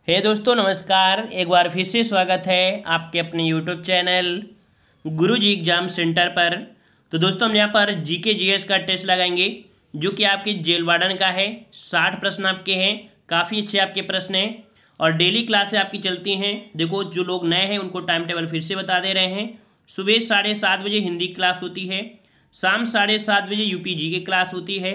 हे दोस्तों नमस्कार। एक बार फिर से स्वागत है आपके अपने यूट्यूब चैनल गुरुजी एग्जाम सेंटर पर। तो दोस्तों हम यहाँ पर जीके जीएस का टेस्ट लगाएंगे जो कि आपके जेल वार्डन का है। 60 प्रश्न आपके हैं, काफ़ी अच्छे आपके प्रश्न हैं और डेली क्लासें आपकी चलती हैं। देखो जो लोग नए हैं उनको टाइम टेबल फिर से बता दे रहे हैं। सुबह 7:30 बजे हिंदी क्लास होती है, शाम 7:30 बजे यूपी जी की क्लास होती है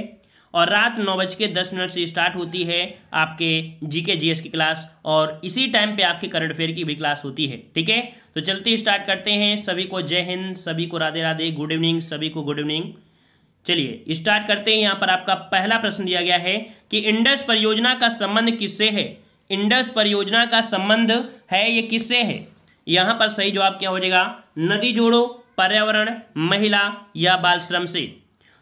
और रात 9:10 से स्टार्ट होती है आपके जीके जीएस की क्लास और इसी टाइम पे आपके करंट अफेयर की भी क्लास होती है। ठीक है, तो चलते स्टार्ट करते हैं। सभी को जय हिंद, सभी को राधे राधे, गुड इवनिंग, सभी को गुड इवनिंग। चलिए स्टार्ट करते हैं। यहाँ पर आपका पहला प्रश्न दिया गया है कि इंडस परियोजना का संबंध किससे है। इंडस परियोजना का संबंध है ये किससे है। यहाँ पर सही जवाब क्या हो जाएगा, नदी जोड़ो, पर्यावरण, महिला या बाल श्रम से।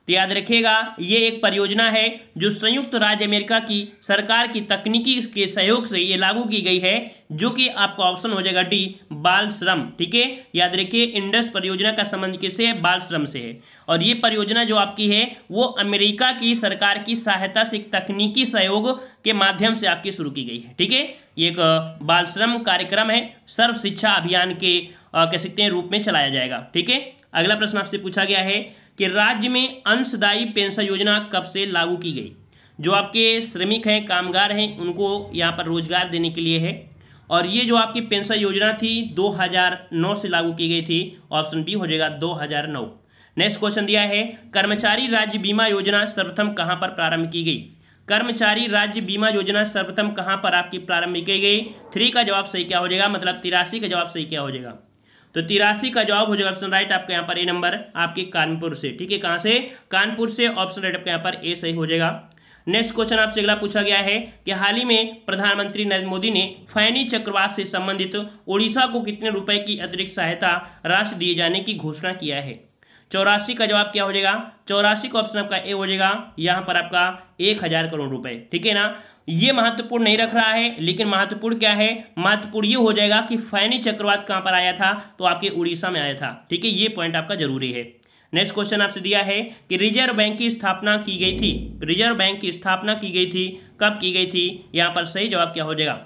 तो याद रखिएगा ये एक परियोजना है जो संयुक्त राज्य अमेरिका की सरकार की तकनीकी के सहयोग से ये लागू की गई है, जो कि आपका ऑप्शन हो जाएगा डी, बाल श्रम। ठीक है, याद रखिए इंडस परियोजना का संबंध किससे है, बाल श्रम से है। और ये परियोजना जो आपकी है वो अमेरिका की सरकार की सहायता से तकनीकी सहयोग के माध्यम से आपकी शुरू की गई है। ठीक है, ये एक बाल श्रम कार्यक्रम है, सर्व शिक्षा अभियान के कह सकते हैं रूप में चलाया जाएगा। ठीक है, अगला प्रश्न आपसे पूछा गया है कि राज्य में अंशदायी पेंशन योजना कब से लागू की गई। जो आपके श्रमिक हैं, कामगार हैं, उनको यहाँ पर रोजगार देने के लिए है और ये जो आपकी पेंशन योजना थी 2009 से लागू की गई थी। ऑप्शन बी हो जाएगा 2009। नेक्स्ट क्वेश्चन दिया है कर्मचारी राज्य बीमा योजना सर्वप्रथम कहाँ पर प्रारंभ की गई। कर्मचारी राज्य बीमा योजना सर्वप्रथम कहाँ पर आपकी प्रारंभ की गई। 3 का जवाब सही क्या हो जाएगा, मतलब 83 का जवाब सही क्या हो जाएगा। तो 83 का जवाब हो जाएगा ऑप्शन राइट आपका यहाँ पर ए नंबर आपके कानपुर से। ठीक है, कहाँ से, कानपुर से। ऑप्शन राइट आपका यहाँ पर ए सही हो जाएगा। नेक्स्ट क्वेश्चन आपसे अगला पूछा गया है कि हाल ही में प्रधानमंत्री नरेंद्र मोदी ने फैनी चक्रवात से संबंधित ओडिशा को कितने रुपए की अतिरिक्त सहायता राशि दिए जाने की घोषणा किया है। 84 का जवाब क्या हो जाएगा, 84 का ऑप्शन आपका ए हो जाएगा। यहाँ पर आपका 1000 करोड़ रुपए। ठीक है ना, ये महत्वपूर्ण नहीं रख रहा है, लेकिन महत्वपूर्ण क्या है, महत्वपूर्ण ये हो जाएगा कि फैनी चक्रवात कहाँ पर आया था, तो आपके उड़ीसा में आया था। ठीक है, ये पॉइंट आपका जरूरी है। नेक्स्ट क्वेश्चन आपसे दिया है कि रिजर्व बैंक की स्थापना की गई थी। रिजर्व बैंक की स्थापना की गई थी, कब की गई थी। यहाँ पर सही जवाब क्या हो जाएगा,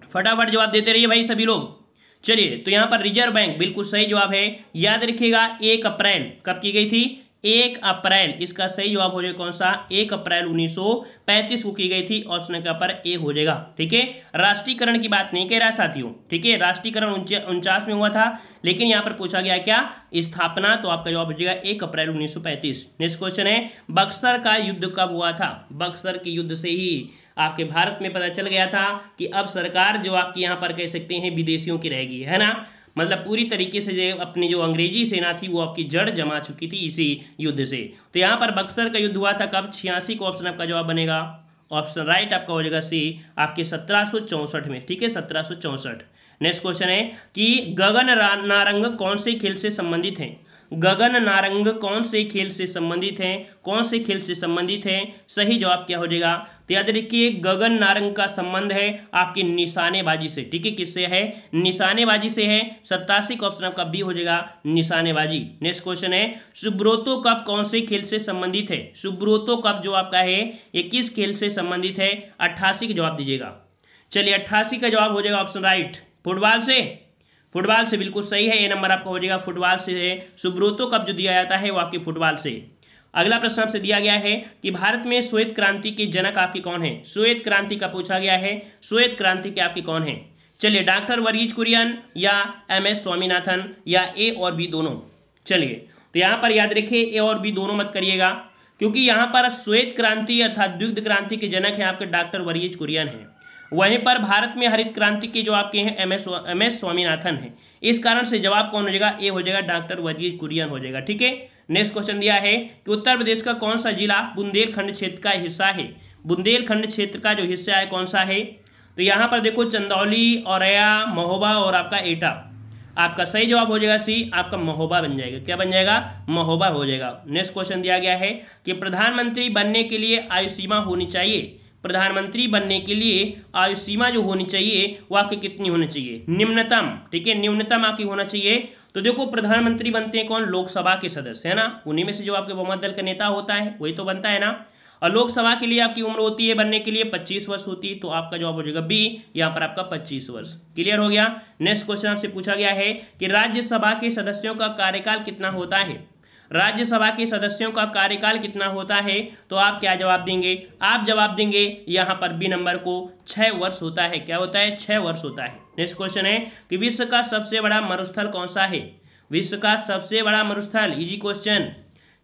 फटाफट जवाब देते रहिए भाई सभी लोग। चलिए, तो यहाँ पर रिजर्व बैंक बिल्कुल सही जवाब है। याद रखिएगा 1 अप्रैल कब की गई थी, 1 अप्रैल। इसका सही जवाब हो जाएगा कौन सा, 1 अप्रैल 1935 को की गई थी। ऑप्शन का पर ए हो जाएगा। ठीक है, राष्ट्रीयकरण की बात नहीं कह रहा साथियों। ठीक है, राष्ट्रीयकरण 49 में हुआ था, लेकिन यहाँ पर पूछा गया क्या, स्थापना। तो आपका जवाब हो जाएगा 1 अप्रैल 1935। नेक्स्ट क्वेश्चन है बक्सर का युद्ध कब हुआ था। बक्सर के युद्ध से ही आपके भारत में पता चल गया था कि अब सरकार जो आपकी यहाँ पर कह सकते हैं विदेशियों की रहेगी, है ना। मतलब पूरी तरीके से अपनी जो अंग्रेजी सेना थी वो आपकी जड़ जमा चुकी थी इसी युद्ध से। तो यहाँ पर बक्सर का युद्ध हुआ था कब, 86 को ऑप्शन आपका जवाब बनेगा। ऑप्शन राइट आपका हो जाएगा सी, आपके 1764 में। ठीक है, 1764। नेक्स्ट क्वेश्चन है कि गगन नारंग कौन से खेल से संबंधित है। गगन नारंग कौन से खेल से संबंधित हैं, कौन से खेल से संबंधित हैं। सही जवाब क्या हो जाएगा, तो याद रखिए गगन नारंग का संबंध है आपकी निशानेबाजी से। ठीक है, किससे है, निशानेबाजी से है। 87 का ऑप्शन आपका बी हो जाएगा, निशानेबाजी। नेक्स्ट क्वेश्चन है सुब्रोतो कप कौन से खेल से संबंधित है। सुब्रोतो कप जो आपका है ये किस खेल से संबंधित है। 88 का जवाब दीजिएगा। चलिए 88 का जवाब हो जाएगा ऑप्शन राइट, फुटबॉल से। फुटबॉल से बिल्कुल सही है, ए नंबर आपका हो जाएगा, फुटबॉल से है। सुब्रोतो कप जो दिया जाता है वो आपके फुटबॉल से। अगला प्रश्न आपसे दिया गया है कि भारत में श्वेत क्रांति के जनक आपके कौन है। श्वेत क्रांति का पूछा गया है, श्वेत क्रांति के आपके कौन है। चलिए डॉक्टर वर्गीज कुरियन या MS स्वामीनाथन या ए और बी दोनों। चलिए तो यहाँ पर याद रखिए ए और बी दोनों मत करिएगा, क्योंकि यहाँ पर श्वेत क्रांति अर्थात द्विग्ध क्रांति के जनक है आपके डॉक्टर वर्गीज कुरियन है। वहीं पर भारत में हरित क्रांति के जो आपके हैं MS स्वामीनाथन है। इस कारण से जवाब कौन हो जाएगा, ए हो जाएगा, डॉक्टर वर्गीज कुरियन हो जाएगा। ठीक है, नेक्स्ट क्वेश्चन दिया है कि उत्तर प्रदेश का कौन सा जिला बुंदेलखंड क्षेत्र का हिस्सा है। बुंदेलखंड क्षेत्र का जो हिस्सा है कौन सा है। तो यहाँ पर देखो चंदौली, औरैया, महोबा और आपका एटा। आपका सही जवाब हो जाएगा सी, आपका महोबा बन जाएगा। क्या बन जाएगा, महोबा हो जाएगा। नेक्स्ट क्वेश्चन दिया गया है कि प्रधानमंत्री बनने के लिए आयु सीमा होनी चाहिए। प्रधानमंत्री बनने के लिए आयु सीमा जो होनी चाहिए वो आपकी कितनी होनी चाहिए, निम्नतम। ठीक है, न्यूनतम आपकी होना चाहिए। तो देखो प्रधानमंत्री बनते हैं कौन, लोकसभा के सदस्य, है ना। उन्हीं में से जो आपके बहुमत दल का नेता होता है वही तो बनता है ना। और लोकसभा के लिए आपकी उम्र होती है बनने के लिए 25 वर्ष होती है, तो आपका जवाब हो जाएगा बी, यहाँ पर आपका 25 वर्ष। क्लियर हो गया। नेक्स्ट क्वेश्चन आपसे पूछा गया है कि राज्यसभा के सदस्यों का कार्यकाल कितना होता है। राज्यसभा के सदस्यों का कार्यकाल कितना होता है, तो आप क्या जवाब देंगे, आप जवाब देंगे यहाँ पर बी नंबर को 6 वर्ष होता है। क्या होता है, 6 वर्ष होता है। नेक्स्ट क्वेश्चन है कि विश्व का सबसे बड़ा मरुस्थल कौन सा है। विश्व का सबसे बड़ा मरुस्थल, इजी क्वेश्चन।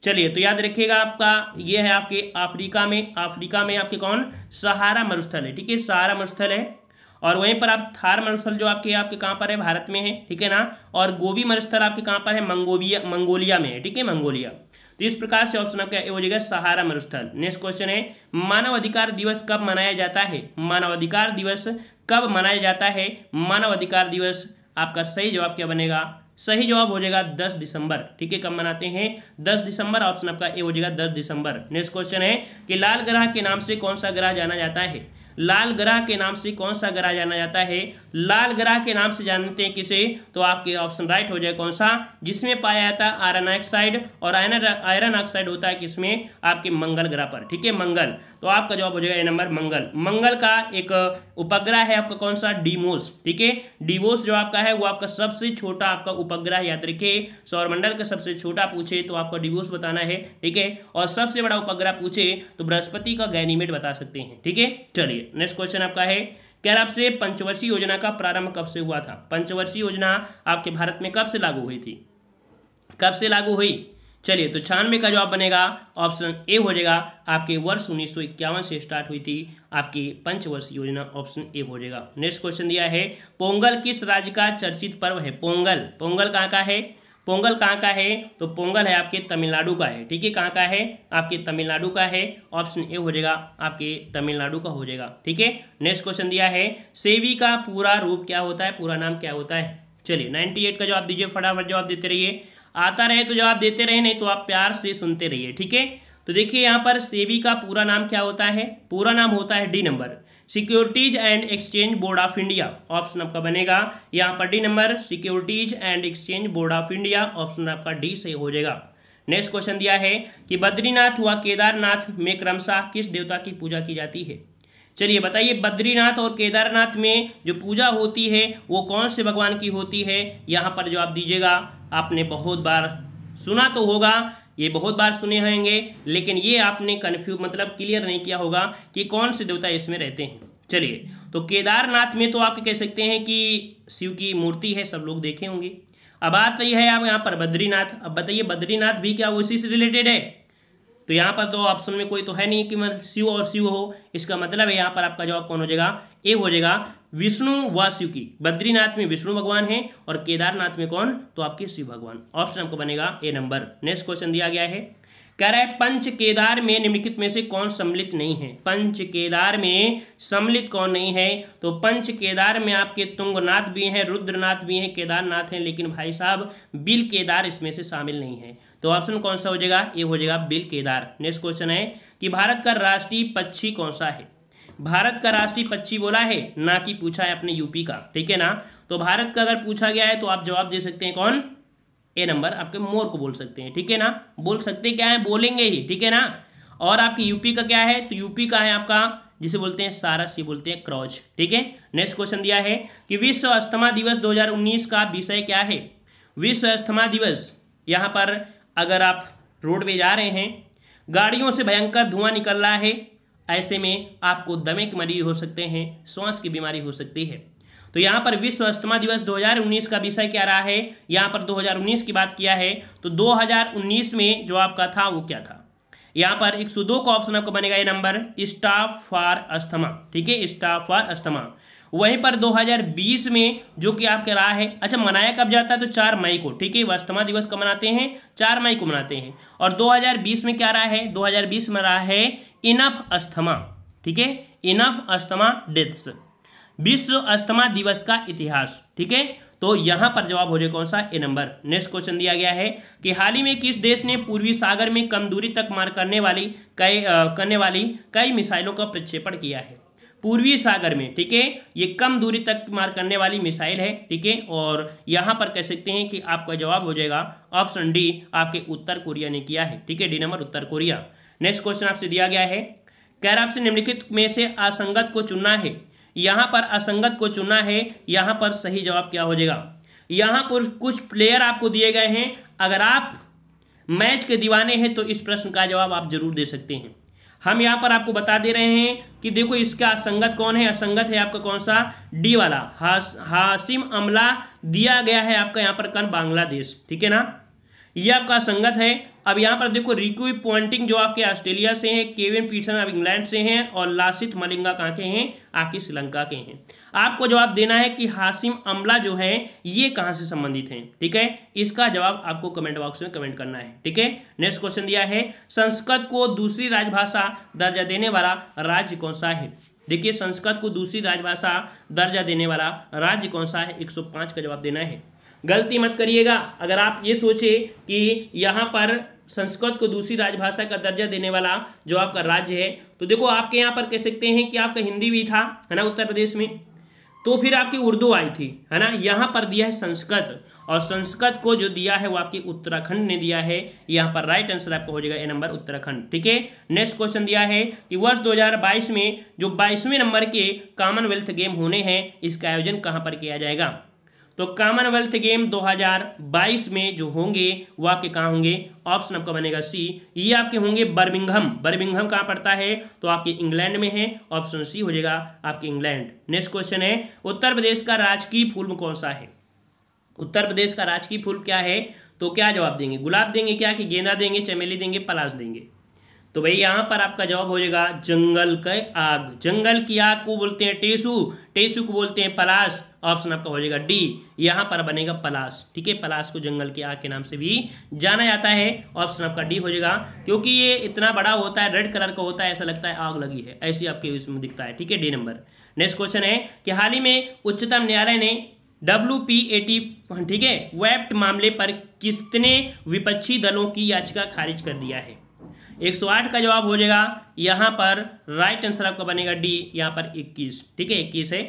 चलिए तो याद रखिएगा, आपका ये है आपके अफ्रीका में आपके कौन, सहारा मरुस्थल है। ठीक है, सहारा मरुस्थल है। और वहीं पर आप थार मरुस्थल जो आपके कहाँ पर है, भारत में है। ठीक है ना। और गोबी मरुस्थल आपके कहाँ पर है, मंगोलिया में है। ठीक है, मंगोलिया। तो इस प्रकार से ऑप्शन आपका ए हो जाएगा सहारा मरुस्थल। नेक्स्ट क्वेश्चन है मानव अधिकार दिवस कब मनाया जाता है। मानव अधिकार दिवस कब मनाया जाता है। मानव अधिकार दिवस आपका सही जवाब क्या बनेगा, सही जवाब हो जाएगा 10 दिसंबर। ठीक है, कब मनाते हैं, 10 दिसंबर। ऑप्शन आपका ए हो जाएगा 10 दिसंबर। नेक्स्ट क्वेश्चन है कि लाल ग्रह के नाम से कौन सा ग्रह जाना जाता है। लाल ग्रह के नाम से कौन सा ग्रह जाना जाता है। लाल ग्रह के नाम से जानते हैं किसे, तो आपके ऑप्शन राइट हो जाए कौन सा, जिसमें पाया जाता है आयरन ऑक्साइड, और आयरन ऑक्साइड होता है किसमें, आपके मंगल ग्रह पर। ठीक है, मंगल। तो आपका जवाब हो जाएगा ए नंबर मंगल। मंगल का एक उपग्रह है आपका कौन सा, डीमोस। ठीक है, डीमोस जो आपका है वो आपका सबसे छोटा आपका उपग्रह, याद रखिए। सौरमंडल का सबसे छोटा पूछे तो आपको डीमोस बताना है। ठीक है, और सबसे बड़ा उपग्रह पूछे तो बृहस्पति का गैनीमेड बता सकते हैं। ठीक है, चलिए नेक्स्ट क्वेश्चन आपका है क्या आपसे पंचवर्षीय योजना का प्रारंभ कब से हुआ था। पंचवर्षीय योजना आपके भारत में कब से लागू हुई थी, कब से लागू हुई। चलिए तो 96 का जवाब बनेगा ऑप्शन ए हो जाएगा, आपके वर्ष 1951 से स्टार्ट हुई थी आपकी पंचवर्षीय योजना। ऑप्शन ए हो जाएगा। नेक्स्ट क्वेश्चन दिया है पोंगल किस राज्य का चर्चित पर्व है। पोंगल, पोंगल कहाँ का है, पोंगल कहाँ का है, तो पोंगल है आपके तमिलनाडु का है। ठीक है, कहाँ का है, आपके तमिलनाडु का है। ऑप्शन ए हो जाएगा आपके तमिलनाडु का हो जाएगा। ठीक है, नेक्स्ट क्वेश्चन दिया है सेबी का पूरा रूप क्या होता है, पूरा नाम क्या होता है। चलिए 98 का जवाब दीजिए, फटाफट जवाब देते रहिए, आता रहे तो जवाब देते रहे, नहीं तो आप प्यार से सुनते रहिए। ठीक है, तो देखिए यहाँ पर सेबी का पूरा नाम क्या होता है, पूरा नाम होता है D number securities and exchange board of India. Option आपका बनेगा यहाँ पर D number securities and exchange board of India. Option आपका डी से हो जाएगा। नेक्स्ट क्वेश्चन दिया है कि बद्रीनाथ व केदारनाथ में क्रमशः किस देवता की पूजा की जाती है। चलिए बताइए, बद्रीनाथ और केदारनाथ में जो पूजा होती है वो कौन से भगवान की होती है, यहाँ पर जवाब दीजिएगा। आपने बहुत बार सुना तो होगा, ये बहुत बार सुने होंगे, लेकिन ये आपने कन्फ्यूज मतलब क्लियर नहीं किया होगा कि कौन से देवता इसमें रहते हैं। चलिए तो केदारनाथ में तो आप कह सकते हैं कि शिव की मूर्ति है, सब लोग देखे होंगे। अब बात तो यह है आप यहाँ पर बद्रीनाथ, अब बताइए बद्रीनाथ भी क्या उसी से रिलेटेड है, तो यहाँ पर तो ऑप्शन में कोई तो है नहीं कि मतलब शिव और शिव हो। इसका मतलब है यहाँ पर आपका जवाब कौन हो जाएगा, ए हो जाएगा विष्णु व शिव की। बद्रीनाथ में विष्णु भगवान है और केदारनाथ में कौन, तो आपके शिव भगवान। ऑप्शन आपको बनेगा ए नंबर। नेक्स्ट क्वेश्चन दिया गया है, कह रहा है पंच केदार में निम्नलिखित में से कौन सम्मिलित नहीं है। पंच केदार में सम्मिलित कौन नहीं है, तो पंच केदार में आपके तुंगनाथ भी हैं, रुद्रनाथ भी हैं, केदारनाथ हैं, लेकिन भाई साहब बिल केदार इसमें से शामिल नहीं है। तो ऑप्शन कौन सा हो जाएगा, ये हो जाएगा बिल केदार। नेक्स्ट क्वेश्चन है कि भारत का राष्ट्रीय पक्षी कौन सा है। भारत का राष्ट्रीय पक्षी बोला है, ना कि पूछा है अपने यूपी का। ठीक है ना, तो भारत का अगर पूछा गया है तो आप जवाब दे सकते हैं कौन, ए नंबर आपके मोर को बोल सकते हैं। ठीक है ना, बोल सकते क्या है, बोलेंगे ही। ठीक है ना, और आपकी यूपी का क्या है, तो यूपी का है आपका जिसे बोलते हैं सारस, ये बोलते हैं क्रॉच। ठीक है, नेक्स्ट क्वेश्चन दिया है कि विश्व अस्थमा दिवस 2019 का विषय क्या है। विश्व अस्थमा दिवस, यहाँ पर अगर आप रोड पे जा रहे हैं, गाड़ियों से भयंकर धुआं निकल रहा है, ऐसे में आपको दमे की मरीज हो सकते हैं, श्वास की बीमारी हो सकती है। तो यहाँ पर विश्व अस्थमा दिवस 2019 का विषय क्या रहा है, यहाँ पर 2019 की बात किया है, तो 2019 में जो आपका था वो क्या था, यहाँ पर 102 का ऑप्शन आपको बनेगा ये नंबर स्टाफ फॉर अस्थमा। ठीक है, स्टाफ फॉर अस्थमा। वहीं पर 2020 में जो कि आपके रहा है, अच्छा मनाया कब जाता है, तो 4 मई को। ठीक है, अस्थमा दिवस कब मनाते हैं, 4 मई को मनाते हैं। और 2020 में क्या रहा है, 2020 में रहा है इनफ अस्थमा। ठीक है, इनफ अस्थमा डेथ्स, विश्व अस्थमा दिवस का इतिहास। ठीक है, तो यहां पर जवाब हो जाए कौन सा, ए नंबर। नेक्स्ट क्वेश्चन दिया गया है कि हाल ही में किस देश ने पूर्वी सागर में कम दूरी तक मार करने वाली कई मिसाइलों का प्रक्षेपण किया है। पूर्वी सागर में, ठीक है, ये कम दूरी तक मार करने वाली मिसाइल है। ठीक है, और यहाँ पर कह सकते हैं कि आपका जवाब हो जाएगा ऑप्शन डी, आपके उत्तर कोरिया ने किया है। ठीक है, डी नंबर उत्तर कोरिया। नेक्स्ट क्वेश्चन आपसे दिया गया है, कह रहा आपसे निम्नलिखित में से असंगत को चुनना है। यहाँ पर असंगत को चुनना है, यहाँ पर सही जवाब क्या हो जाएगा। यहाँ पर कुछ प्लेयर आपको दिए गए हैं, अगर आप मैच के दीवाने हैं तो इस प्रश्न का जवाब आप जरूर दे सकते हैं। हम यहाँ पर आपको बता दे रहे हैं कि देखो इसका असंगत कौन है। असंगत है आपका कौन सा, डी वाला, हाशिम अमला दिया गया है आपका यहाँ पर कौन, बांग्लादेश, ठीक है ना, ये आपका असंगत है। अब यहाँ पर देखो रिकी पॉन्टिंग जो आपके ऑस्ट्रेलिया से हैं, केविन पीटरसन आप इंग्लैंड से हैं और लासिथ मलिंगा कहाँ के हैं, आपके श्रीलंका के हैं। आपको जवाब देना है कि हाशिम अमला जो है ये कहाँ से संबंधित हैं, ठीक है। इसका जवाब आपको कमेंट बॉक्स में कमेंट करना है, ठीक है। नेक्स्ट क्वेश्चन दिया है, संस्कृत को दूसरी राजभाषा दर्जा देने वाला राज्य कौन सा है। देखिए संस्कृत को दूसरी राजभाषा दर्जा देने वाला राज्य कौन सा है, 105 का जवाब देना है। गलती मत करिएगा, अगर आप ये सोचे कि यहाँ पर संस्कृत को दूसरी राजभाषा का दर्जा देने वाला जो आपका राज्य है, तो देखो आपके यहाँ पर कह सकते हैं कि आपका हिंदी भी था, है ना, उत्तर प्रदेश में, तो फिर आपकी उर्दू आई थी, है ना। यहाँ पर दिया है संस्कृत, और संस्कृत को जो दिया है वो आपके उत्तराखंड ने दिया है। यहाँ पर राइट आंसर आपका हो जाएगा ए नंबर, उत्तराखंड, ठीक है। नेक्स्ट क्वेश्चन दिया है कि वर्ष 2022 में जो 22वें नंबर के कॉमनवेल्थ गेम होने हैं, इसका आयोजन कहाँ पर किया जाएगा। तो कॉमनवेल्थ गेम 2022 में जो होंगे वो आपके कहाँ होंगे, ऑप्शन आपका बनेगा सी, ये आपके होंगे बर्मिंघम। बर्मिंघम कहाँ पड़ता है, तो आपके इंग्लैंड में है, ऑप्शन सी हो जाएगा आपके इंग्लैंड। नेक्स्ट क्वेश्चन है, उत्तर प्रदेश का राजकीय फूल कौन सा है। उत्तर प्रदेश का राजकीय फूल क्या है, तो क्या जवाब देंगे, गुलाब देंगे क्या, कि गेंदा देंगे, चमेली देंगे, पलाश देंगे। तो भाई यहाँ पर आपका जवाब हो जाएगा जंगल की आग। जंगल की आग को बोलते हैं टेसू, टेसू को बोलते हैं पलाश, ऑप्शन आपका हो जाएगा डी, यहाँ पर बनेगा पलाश, ठीक है। पलाश को जंगल की आग के नाम से भी जाना जाता है, ऑप्शन आपका डी हो जाएगा, क्योंकि ये इतना बड़ा होता है, रेड कलर का होता है, ऐसा लगता है आग लगी है, ऐसी आपके इसमें दिखता है, ठीक है, डी नंबर। नेक्स्ट क्वेश्चन है कि हाल ही में उच्चतम न्यायालय ने WPAT, ठीक है, वेप्ट मामले पर किसने विपक्षी दलों की याचिका खारिज कर दिया है। 108 का जवाब हो जाएगा यहाँ पर, राइट आंसर आपका बनेगा डी, यहाँ पर 21, ठीक है, 21 है।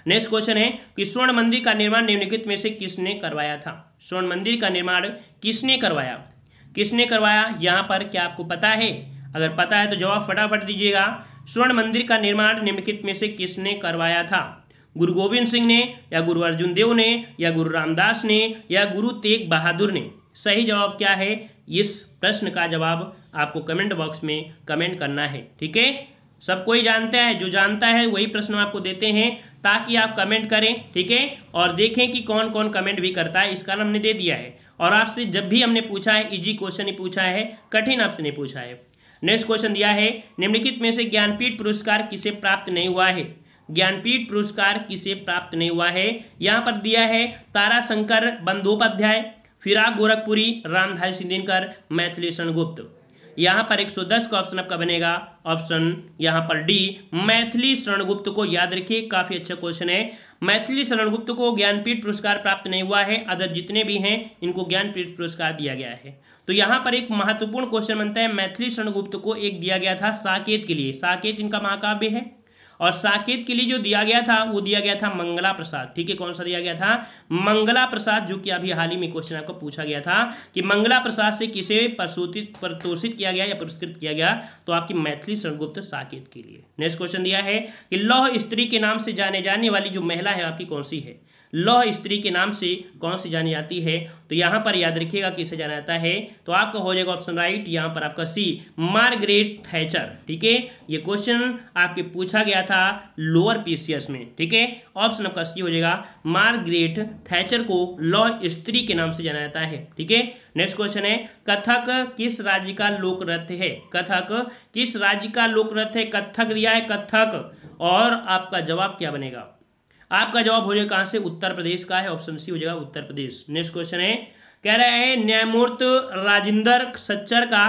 नेक्स्ट क्वेश्चन है कि स्वर्ण मंदिर का निर्माण निम्नलिखित में से किसने करवाया था। स्वर्ण मंदिर का निर्माण किसने करवाया, किसने करवाया, यहाँ पर क्या आपको पता है, अगर पता है तो जवाब फटाफट दीजिएगा। स्वर्ण मंदिर का निर्माण निम्नलिखित में से किसने करवाया था, गुरु गोविंद सिंह ने, या गुरु अर्जुन देव ने, या गुरु रामदास ने, या गुरु तेग बहादुर ने। सही जवाब क्या है, इस प्रश्न का जवाब आपको कमेंट बॉक्स में कमेंट करना है, ठीक है। सब कोई जानता है, जो जानता है वही प्रश्न आपको देते हैं, ताकि आप कमेंट करें, ठीक है, और देखें कि कौन कौन कमेंट भी करता है। इसका हमने दे दिया है, और आपसे जब भी हमने पूछा है इजी क्वेश्चन ही पूछा है, कठिन आपसे नहीं पूछा है। नेक्स्ट क्वेश्चन दिया है, निम्नलिखित में से ज्ञानपीठ पुरस्कार किसे प्राप्त नहीं हुआ है। ज्ञानपीठ पुरस्कार किसे प्राप्त नहीं हुआ है, यहाँ पर दिया है ताराशंकर बंदोपाध्याय, फिराक गोरखपुरी, रामधारी सिंधिनकर, मैथिली शरण गुप्त। यहाँ पर 110 का ऑप्शन आपका बनेगा, ऑप्शन यहाँ पर डी, मैथिली शरण गुप्त को याद रखिए, काफी अच्छा क्वेश्चन है। मैथिली शरण गुप्त को ज्ञानपीठ पुरस्कार प्राप्त नहीं हुआ है, अदर जितने भी हैं इनको ज्ञानपीठ पुरस्कार दिया गया है। तो यहाँ पर एक महत्वपूर्ण क्वेश्चन बनता है, मैथिली शरण गुप्त को एक दिया गया था साकेत के लिए, साकेत इनका महाकाव्य है, और साकेत के लिए जो दिया गया था वो दिया गया था मंगला प्रसाद, ठीक है। कौन सा दिया गया था, मंगला प्रसाद, जो कि अभी हाल ही में क्वेश्चन आपको पूछा गया था कि मंगला प्रसाद से किसे प्रतोषित किया गया या पुरस्कृत किया गया, तो आपकी मैथिली शरण गुप्त साकेत के लिए। नेक्स्ट क्वेश्चन दिया है कि लौह स्त्री के नाम से जाने जाने वाली जो महिला है आपकी कौन सी है। लौह स्त्री के नाम से कौन सी जानी जाती है, तो यहाँ पर याद रखिएगा किसे जाना जाता है, तो आपका हो जाएगा ऑप्शन राइट, यहाँ पर आपका सी, मार्गरेट थैचर, ठीक है। ये क्वेश्चन आपके पूछा गया था लोअर पीसीएस में, ठीक है, ऑप्शन आपका सी हो जाएगा, मार्गरेट थैचर को लौह स्त्री के नाम से जाना जाता है, ठीक है। नेक्स्ट क्वेश्चन है, कथक किस राज्य का लोक नृत्य है। कथक किस राज्य का लोक नृत्य है, कथक दिया है, कथक, और आपका जवाब क्या बनेगा, आपका जवाब हो जाएगा कहाँ से, उत्तर प्रदेश का है, ऑप्शन सी हो जाएगा उत्तर प्रदेश। नेक्स्ट क्वेश्चन है, कह रहा है न्यायमूर्ति राजेंद्र सच्चर का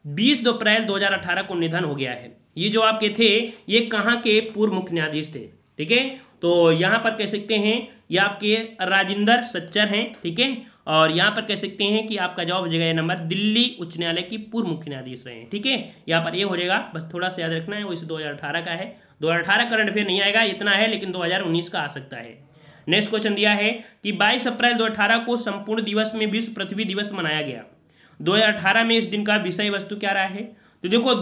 20 अप्रैल 2018 को निधन हो गया है। ये जो आपके थे ये कहाँ के पूर्व मुख्य न्यायाधीश थे, ठीक है। तो यहाँ पर कह सकते हैं ये आपके राजेंद्र सच्चर हैं, ठीक है, और यहाँ पर कह सकते हैं कि आपका जवाब हो जाएगा ये नंबर, दिल्ली उच्च न्यायालय की पूर्व मुख्य न्यायाधीश रहे हैं, ठीक है। यहाँ पर ये हो जाएगा, बस थोड़ा सा याद रखना है, वो इस 2018 का है, 2018 करंट अफेयर नहीं आएगा, इतना है, लेकिन 2019 का आ सकता है। नेक्स्ट क्वेश्चन दिया है कि 22 अप्रैल 2018 को संपूर्ण दिवस में विश्व पृथ्वी दिवस मनाया गया। 2018 में इस दिन का विषय वस्तु क्या रहा है, तो देखो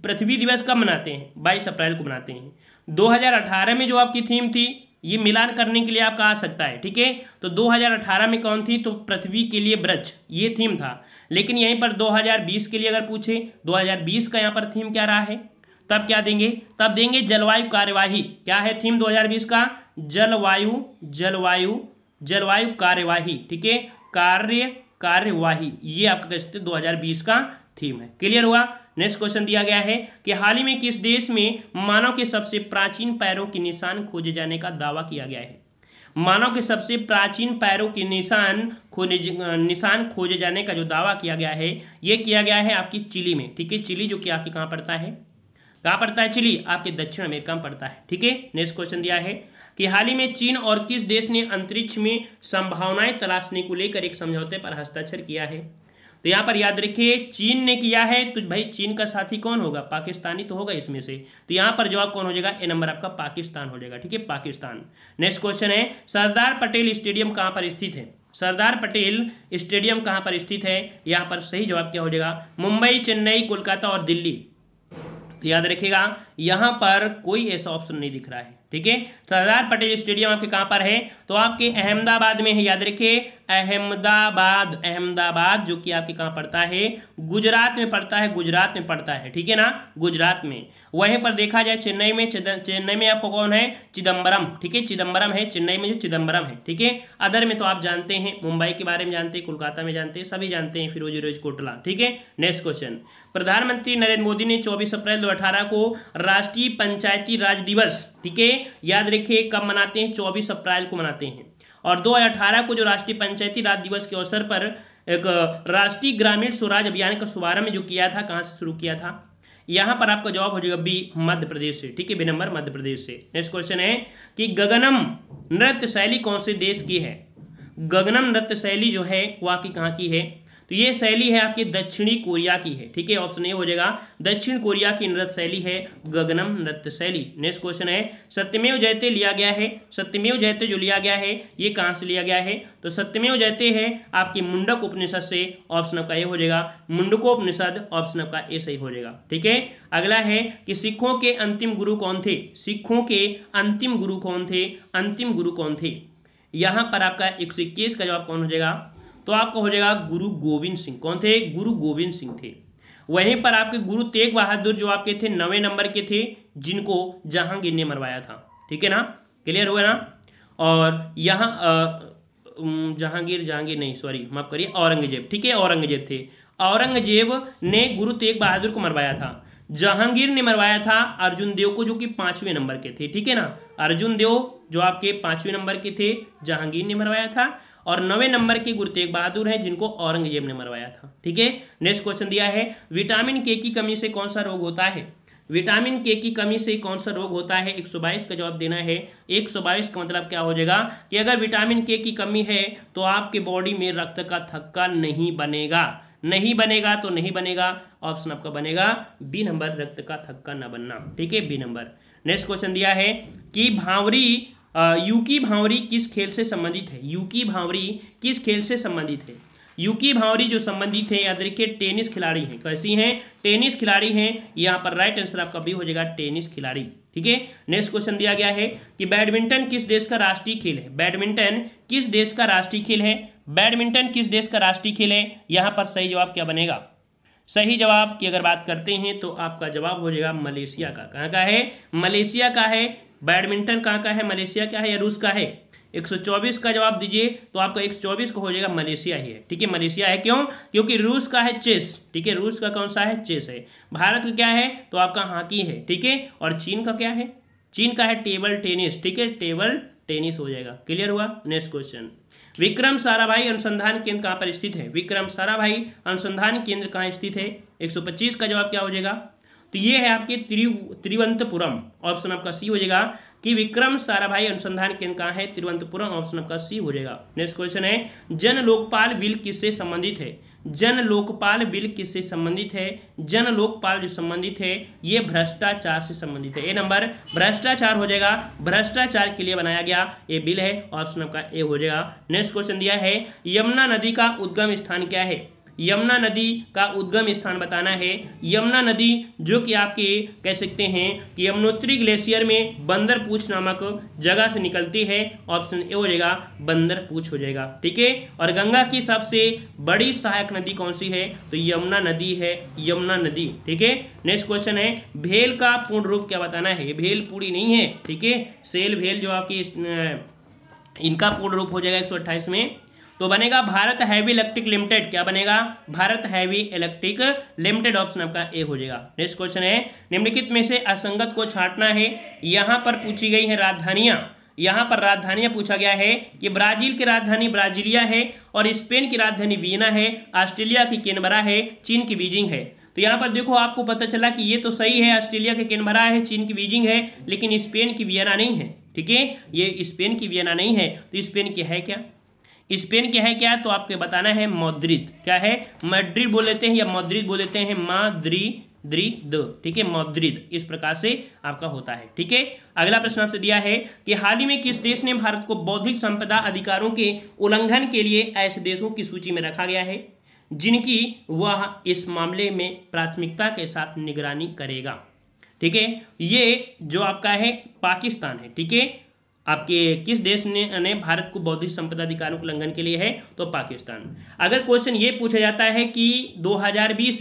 पृथ्वी दिवस कब मनाते हैं, 22 अप्रैल को मनाते हैं। 2018 में जो आपकी थीम थी, ये मिलान करने के लिए आपका आ सकता है, ठीक है। तो 2018 में कौन थी, तो पृथ्वी के लिए ब्रज, ये थीम था। लेकिन यहीं पर 2020 के लिए अगर पूछे, 2020 का यहाँ पर थीम क्या रहा है, तब क्या देंगे, तब देंगे जलवायु कार्यवाही। क्या है थीम 2020 का, जलवायु जलवायु जलवायु कार्यवाही, ठीक है, कार्यवाही, ये आपका कह सकते 2020 का थीम है। क्लियर हुआ। नेक्स्ट क्वेश्चन दिया गया है कि हाल ही में किस देश में मानव के सबसे प्राचीन पैरों के निशान खोजे जाने का दावा किया गया है। मानव के सबसे प्राचीन पैरों के निशान खोजे जाने का जो दावा किया गया है, ये किया गया है आपकी चिली में, ठीक है। चिली जो कि आपके कहाँ पड़ता है, कहाँ पड़ता है चिली, आपके दक्षिण अमेरिका में पड़ता है, ठीक है। नेक्स्ट क्वेश्चन दिया है कि हाल ही में चीन और किस देश ने अंतरिक्ष में संभावनाएं तलाशने को लेकर एक समझौते पर हस्ताक्षर किया है। तो यहाँ पर याद रखिए चीन ने किया है, तो भाई चीन का साथी कौन होगा, पाकिस्तानी तो होगा इसमें से। तो यहाँ पर जवाब कौन हो जाएगा, ए नंबर आपका पाकिस्तान हो जाएगा, ठीक है, पाकिस्तान। नेक्स्ट क्वेश्चन है सरदार पटेल स्टेडियम कहाँ पर स्थित है। सरदार पटेल स्टेडियम कहाँ पर स्थित है, यहाँ पर सही जवाब क्या हो जाएगा, मुंबई, चेन्नई, कोलकाता और दिल्ली। तो याद रखिएगा यहाँ पर कोई ऐसा ऑप्शन नहीं दिख रहा है, ठीक है। सरदार पटेल स्टेडियम आपके कहाँ पर है, तो आपके अहमदाबाद में है। याद रखिए अहमदाबाद, अहमदाबाद जो कि आपके कहाँ पड़ता है, गुजरात में पड़ता है, गुजरात में पड़ता है, ठीक है ना, गुजरात में। वहीं पर देखा जाए चेन्नई में, चेन्नई में आपको कौन है, चिदम्बरम, ठीक है, चिदम्बरम है चेन्नई में, जो चिदम्बरम है, ठीक है। अदर में तो आप जानते हैं, मुंबई के बारे में जानते हैं, कोलकाता में जानते हैं, सभी जानते हैं, फिरोज कोटला, ठीक है। नेक्स्ट क्वेश्चन, प्रधानमंत्री नरेंद्र मोदी ने 24 अप्रैल 2018 को राष्ट्रीय पंचायती राज दिवस, ठीक है, याद रखिए कब मनाते हैं, 24 अप्रैल को मनाते हैं। और 2018 को जो राष्ट्रीय पंचायती राज दिवस के अवसर पर एक राष्ट्रीय ग्रामीण स्वराज अभियान का शुभारंभ जो किया था, कहाँ से शुरू किया था, यहाँ पर आपका जवाब हो जाएगा बी, मध्य प्रदेश से, ठीक है, बी नंबर मध्य प्रदेश से। नेक्स्ट क्वेश्चन है कि गगनम नृत्य शैली कौन से देश की है। गगनम नृत्य शैली जो है वो आपकी कहाँ की है, तो ये शैली है आपके दक्षिणी कोरिया की है, ठीक है, ऑप्शन ए हो जाएगा, दक्षिण कोरिया की नृत्य शैली है गगनम नृत्य शैली। नेक्स्ट क्वेश्चन है सत्यमेव जयते लिया गया है, सत्यमेव जयते जो लिया गया है ये कहाँ से लिया गया है, तो सत्यमेव जयते है आपकी मुंडक उपनिषद से, ऑप्शन आपका ए हो जाएगा, मुंडकोपनिषद, ऑप्शन आपका ए सही हो जाएगा, ठीक है। अगला है कि सिखों के अंतिम गुरु कौन थे, सिखों के अंतिम गुरु कौन थे, अंतिम गुरु कौन थे, यहाँ पर आपका 121 का जवाब कौन हो जाएगा, तो आपको हो जाएगा गुरु गोविंद सिंह। कौन थे, गुरु गोविंद सिंह थे। वहीं पर आपके गुरु तेग बहादुर जो आपके थे 9वें नंबर के थे, जिनको जहांगीर ने मरवाया था, ठीक है ना, क्लियर हुआ ना। और यहाँ जहांगीर नहीं, सॉरी माफ करिए, औरंगजेब, ठीक है, औरंगजेब थे। औरंगजेब ने गुरु तेग बहादुर को मरवाया था। जहांगीर ने मरवाया था अर्जुन देव को, जो कि 5वें नंबर के थे, ठीक है ना। अर्जुन देव जो आपके 5वें नंबर के थे, जहांगीर ने मरवाया था। और 9वें नंबर के गुरु तेग बहादुर हैं, जिनको औरंगजेब ने मरवाया था, ठीक है। नेक्स्ट क्वेश्चन दिया है विटामिन के की कमी से कौन सा रोग होता है। विटामिन के की कमी से कौन सा रोग होता है, 122 का जवाब देना है। 122 का मतलब क्या हो जाएगा कि अगर विटामिन के की कमी है तो आपके बॉडी में रक्त का थक्का नहीं बनेगा, नहीं बनेगा तो नहीं बनेगा, ऑप्शन आपका बनेगा बी नंबर, रक्त का थक्का न बनना, ठीक है, बी नंबर। नेक्स्ट क्वेश्चन दिया है कि भांवरी यूकी भांवरी किस खेल से संबंधित है। यूकी भांवरी किस खेल से संबंधित है। यूकी भांवरी जो संबंधित है, याद रखिए टेनिस खिलाड़ी हैं। कैसी हैं, टेनिस खिलाड़ी हैं। यहाँ पर राइट आंसर आपका बी हो जाएगा, टेनिस खिलाड़ी, ठीक है। नेक्स्ट क्वेश्चन दिया गया है कि बैडमिंटन किस देश का राष्ट्रीय खेल है। बैडमिंटन किस देश का राष्ट्रीय खेल है, बैडमिंटन किस देश का राष्ट्रीय खेल है। यहाँ पर सही जवाब क्या बनेगा, सही जवाब की अगर बात करते हैं तो आपका जवाब हो जाएगा मलेशिया का। कहाँ का है, मलेशिया का है। बैडमिंटन कहाँ का है, मलेशिया का है या रूस का है। 124 का जवाब दीजिए तो आपका 124 का हो जाएगा मलेशिया ही है, ठीक है, मलेशिया है। क्यों, क्योंकि रूस का है चेस, ठीक है, रूस का कौन सा है, चेस है। भारत का क्या है, तो आपका हॉकी है, ठीक है। और चीन का क्या है, चीन का है टेबल टेनिस, ठीक है, टेबल टेनिस हो जाएगा। क्लियर हुआ। नेक्स्ट क्वेश्चन, विक्रम साराभाई अनुसंधान केंद्र कहाँ पर स्थित है। विक्रम साराभाई अनुसंधान केंद्र कहाँ स्थित है। 125 का जवाब क्या हो जाएगा, तो ये है आपके तिरुवनंतपुरम, ऑप्शन आपका सी हो जाएगा कि विक्रम साराभाई अनुसंधान केंद्र कहाँ है, तिरुवनंतपुरम, ऑप्शन आपका सी हो जाएगा। नेक्स्ट क्वेश्चन है जन लोकपाल बिल किससे संबंधित है। जन लोकपाल बिल किससे संबंधित है। जन लोकपाल जो संबंधित है ये भ्रष्टाचार से संबंधित है। ए नंबर भ्रष्टाचार हो जाएगा, भ्रष्टाचार के लिए बनाया गया ये बिल है, ऑप्शन आपका ए हो जाएगा। नेक्स्ट क्वेश्चन दिया है यमुना नदी का उद्गम स्थान क्या है। यमुना नदी का उद्गम स्थान बताना है। यमुना नदी जो कि आपके कह सकते हैं कि यमुनोत्री ग्लेशियर में बंदरपूछ नामक जगह से निकलती है। ऑप्शन ए हो जाएगा बंदरपूछ हो जाएगा, ठीक है। और गंगा की सबसे बड़ी सहायक नदी कौन सी है, तो यमुना नदी है, यमुना नदी, ठीक है। नेक्स्ट क्वेश्चन है भेल का पूर्ण रूप क्या बताना है। भेल पूरी नहीं है, ठीक है, सेल भेल जो आपकी इनका पूर्ण रूप हो जाएगा 128 में, तो बनेगा भारत हैवी इलेक्ट्रिक लिमिटेड। क्या बनेगा, Bharat heavy electric limited, option आपका ए हो जाएगा। नेक्स्ट क्वेश्चन है निम्नलिखित में से असंगत को छांटना है। यहां पर पूछी गई है राजधानियां, यहां पर राजधानियां पूछा गया है कि ब्राजील की राजधानी ब्राजीलिया है और स्पेन की राजधानी वियना है, ऑस्ट्रेलिया की कैनबरा है, चीन की बीजिंग है। तो यहाँ पर देखो आपको पता चला कि ये तो सही है, ऑस्ट्रेलिया के कैनबरा है, चीन की बीजिंग है, लेकिन स्पेन की वियना नहीं है, ठीक है, ये स्पेन की वियना नहीं है। तो स्पेन की है क्या, स्पेन क्या है क्या, तो आपको बताना है मैड्रिड। क्या है, मैड्रिड बोल लेते हैं या मैड्रिड बोल लेते हैं, मैड्रिड, ठीक है, मैड्रिड, इस प्रकार से आपका होता है, ठीक है। अगला प्रश्न आपसे दिया है कि हाल ही में किस देश ने भारत को बौद्धिक संपदा अधिकारों के उल्लंघन के लिए ऐसे देशों की सूची में रखा गया है जिनकी वह इस मामले में प्राथमिकता के साथ निगरानी करेगा, ठीक है। ये जो आपका है पाकिस्तान है, ठीक है। आपके किस देश ने भारत को बौद्धिक संपदा अधिकारों के उल्लंघन के लिए है, तो पाकिस्तान। अगर क्वेश्चन ये पूछा जाता है कि 2020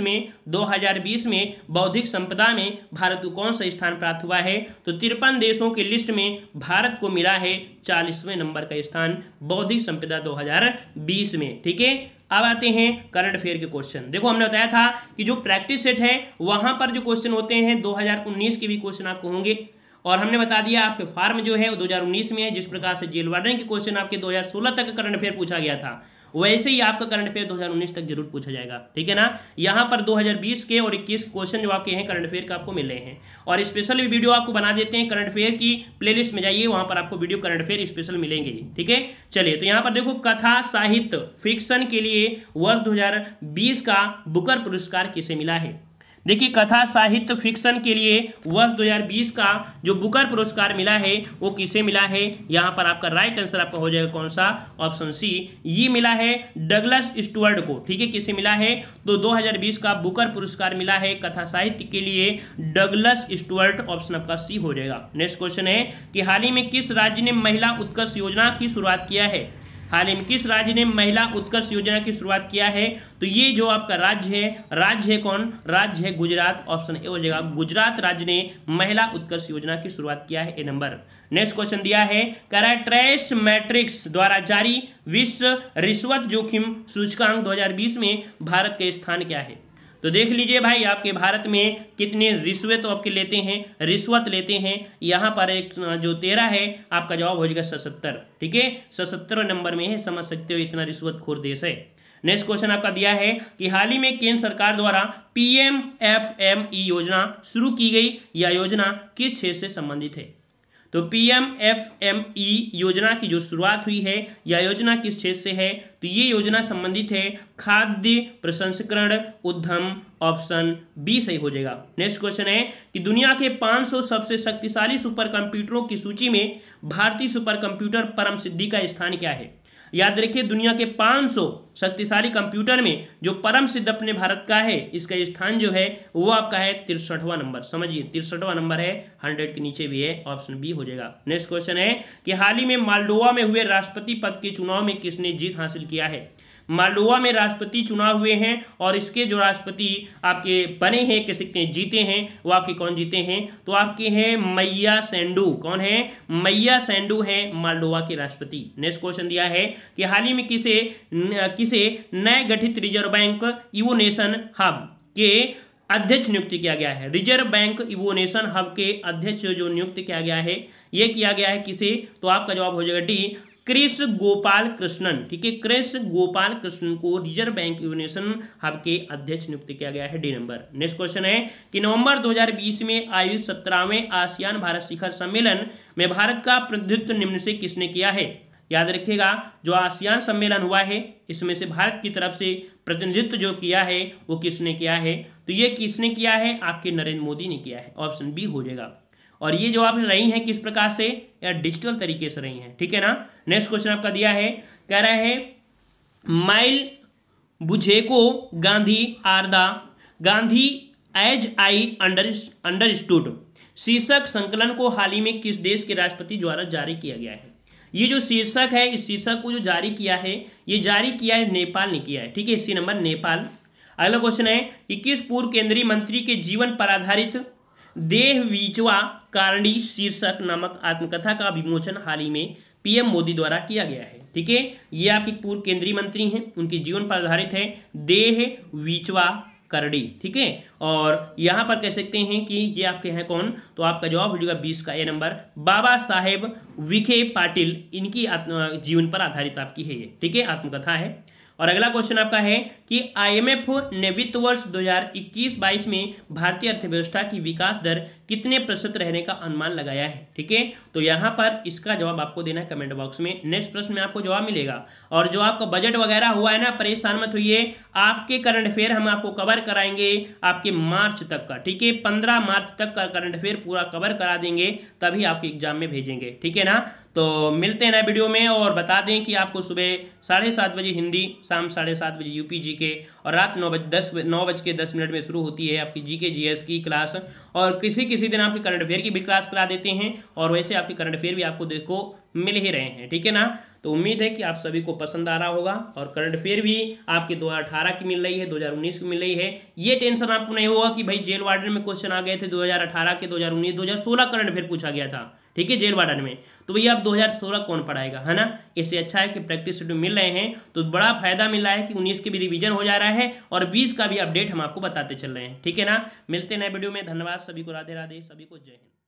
में बौद्धिक संपदा में भारत को कौन सा स्थान प्राप्त हुआ है, तो 53 देशों की लिस्ट में भारत को मिला है 40वें नंबर का स्थान बौद्धिक संपदा 2020 में, ठीक है। अब आते हैं करंट अफेयर के क्वेश्चन। देखो हमने बताया था कि जो प्रैक्टिस सेट है वहां पर जो क्वेश्चन होते हैं 2019 के भी क्वेश्चन आपको होंगे, और हमने बता दिया आपके फार्म जो है वो 2019 में है। जिस प्रकार से जेल वार्डन के क्वेश्चन आपके 2016 तक करंट अफेयर पूछा गया था, वैसे ही आपका करंट अफेयर 2019 तक जरूर पूछा जाएगा, ठीक है ना। यहाँ पर 2020 के और 21 क्वेश्चन जो आपके हैं करंट अफेयर का आपको मिल रहे हैं, और स्पेशल भी वीडियो आपको बना देते हैं। करंट अफेयर की प्लेलिस्ट में जाइए, वहाँ पर आपको वीडियो करंट अफेयर स्पेशल मिलेंगे, ठीक है। चलिए, तो यहाँ पर देखो कथा साहित्य फिक्शन के लिए वर्ष 2020 का बुकर पुरस्कार किसे मिला है। देखिए, कथा साहित्य फिक्शन के लिए वर्ष 2020 का जो बुकर पुरस्कार मिला है वो किसे मिला है। यहाँ पर आपका राइट आंसर आपका हो जाएगा कौन सा, ऑप्शन सी, ये मिला है डगलस स्टुअर्ट को, ठीक है। किसे मिला है, तो 2020 का बुकर पुरस्कार मिला है कथा साहित्य के लिए डगलस स्टुअर्ट, ऑप्शन आपका सी हो जाएगा। नेक्स्ट क्वेश्चन है कि हाल ही में किस राज्य ने महिला उत्कर्ष योजना की शुरुआत किया है। हाल ही में किस राज्य ने महिला उत्कर्ष योजना की शुरुआत किया है, तो ये जो आपका राज्य है कौन, राज्य है गुजरात, ऑप्शन ए हो जाएगा। गुजरात राज्य ने महिला उत्कर्ष योजना की शुरुआत किया है, ए नंबर। नेक्स्ट क्वेश्चन दिया है कैराट्रेस मैट्रिक्स द्वारा जारी विश्व रिश्वत जोखिम सूचकांक 2020 में भारत के स्थान क्या है। तो देख लीजिए भाई, आपके भारत में कितने रिश्वत आपके लेते हैं, रिश्वत लेते हैं। यहाँ पर एक जो 13 है, आपका जवाब हो जाएगा 77, ठीक है, 77 नंबर में है। समझ सकते हो इतना रिश्वतखोर देश है। नेक्स्ट क्वेश्चन आपका दिया है कि हाल ही में केंद्र सरकार द्वारा PMFME योजना शुरू की गई, यह योजना किस क्षेत्र से संबंधित है। तो PMFME योजना की जो शुरुआत हुई है, यह योजना किस क्षेत्र से है, तो ये योजना संबंधित है खाद्य प्रसंस्करण उद्यम, ऑप्शन बी सही हो जाएगा। नेक्स्ट क्वेश्चन है कि दुनिया के 500 सबसे शक्तिशाली सुपर कंप्यूटरों की सूची में भारतीय सुपर कंप्यूटर परम सिद्धि का स्थान क्या है। याद रखिए, दुनिया के 500 शक्तिशाली कंप्यूटर में जो परम सिद्ध अपने भारत का है, इसका स्थान जो है वो आपका है 63वां नंबर। समझिए 63वां नंबर है, 100 के नीचे भी है, ऑप्शन बी हो जाएगा। नेक्स्ट क्वेश्चन है कि हाल ही में मालडोवा में हुए राष्ट्रपति पद के चुनाव में किसने जीत हासिल किया है। मालडोवा में राष्ट्रपति चुनाव हुए हैं और इसके जो राष्ट्रपति आपके बने हैं, कह सकते हैं जीते हैं, वो आपके कौन जीते हैं, तो आपके हैं मैया सेंडू। कौन है, मैया सेंडू हैं मालडोवा के राष्ट्रपति। नेक्स्ट क्वेश्चन दिया है कि हाल ही में किसे नए गठित रिजर्व बैंक इवोनेशन हब के अध्यक्ष नियुक्त किया गया है। रिजर्व बैंक इवोनेशन हब के अध्यक्ष जो नियुक्त किया गया है, ये किया गया है किसे, तो आपका जवाब हो जाएगा डी, क्रिस गोपाल कृष्णन, ठीक है। क्रिस गोपाल कृष्णन को रिजर्व बैंक इवोनेशन हब के अध्यक्ष नियुक्त किया गया है, डी नंबर। नेक्स्ट क्वेश्चन है कि नवंबर 2020 में आयोजित 17वें आसियान भारत शिखर सम्मेलन में भारत का प्रतिनिधित्व निम्न से किसने किया है। याद रखिएगा, जो आसियान सम्मेलन हुआ है इसमें से भारत की तरफ से प्रतिनिधित्व जो किया है वो किसने किया है, तो ये किसने किया है, आपके नरेंद्र मोदी ने किया है, ऑप्शन बी हो जाएगा। और ये जो आप रही हैं किस प्रकार से, या डिजिटल तरीके से रही हैं, ठीक है ना। नेक्स्ट क्वेश्चन आपका दिया है, कह रहा है बुझेको Gandhi or the Gandhi as I understood शीर्षक संकलन को हाल ही में किस देश के राष्ट्रपति द्वारा जारी किया गया है। ये जो शीर्षक है, इस शीर्षक को जो जारी किया है, ये जारी किया है नेपाल ने किया है। ठीक है, इसी नंबर नेपाल। अगला क्वेश्चन है कि किस पूर्व केंद्रीय मंत्री के जीवन पर आधारित देह विचवा कारणी शीर्षक नामक आत्मकथा का विमोचन हाल ही में पीएम मोदी द्वारा किया गया है। ठीक है, ये आपके पूर्व केंद्रीय मंत्री हैं, उनके जीवन पर आधारित है देह विचवा करड़ी। ठीक है, और यहाँ पर कह सकते हैं कि ये आपके हैं कौन, तो आपका जवाब हो जाएगा 20 का ए नंबर, बाबा साहेब विखे पाटिल। इनकी जीवन पर आधारित आपकी है ये। ठीक है, आत्मकथा है। और अगला क्वेश्चन आपका है कि आईएमएफ ने वित्त वर्ष 2021-22 में भारतीय अर्थव्यवस्था की विकास दर कितने प्रतिशत रहने का अनुमान लगाया है। ठीक है, तो यहाँ पर इसका जवाब आपको देना है कमेंट बॉक्स में। नेक्स्ट प्रश्न में आपको जवाब मिलेगा। और जो आपका बजट वगैरह हुआ है ना, परेशान मत होइए, आपके करंट अफेयर हम आपको कवर कराएंगे आपके मार्च तक का। ठीक है, 15 मार्च तक का करंट अफेयर पूरा कवर करा देंगे, तभी आपके एग्जाम में भेजेंगे। ठीक है ना, तो मिलते हैं नए वीडियो में। और बता दें कि आपको सुबह 7:30 बजे हिंदी, शाम 7:30 बजे यूपी जीके और रात 9:10 में शुरू होती है आपकी जीके जीएस की क्लास। और किसी किसी दिन आपके करंट अफेयर की भी क्लास करा देते हैं, और वैसे आपके करंट अफेयर भी आपको देखो मिल ही रहे हैं। ठीक है ना, तो उम्मीद है कि आप सभी को पसंद आ रहा होगा। और करंट अफेयर भी आपके 2018 की मिल रही है, 2019 की मिल रही है। ये टेंशन आपको नहीं होगा कि भाई जेल वार्डन में क्वेश्चन आ गए थे 2018 के, 2019, 2016 करंट अफेयर पूछा गया था। ठीक है, जेल वार्डन में, तो भैया आप 2016 कौन पढ़ाएगा, है ना। इससे अच्छा है कि प्रैक्टिस शेड्यूल मिल रहे हैं, तो बड़ा फायदा मिल रहा है कि 19 के भी रिवीजन हो जा रहा है और 20 का भी अपडेट हम आपको बताते चल रहे हैं। ठीक है ना, मिलते हैं नए वीडियो में। धन्यवाद सभी को, राधे राधे, सभी को जय हिंद।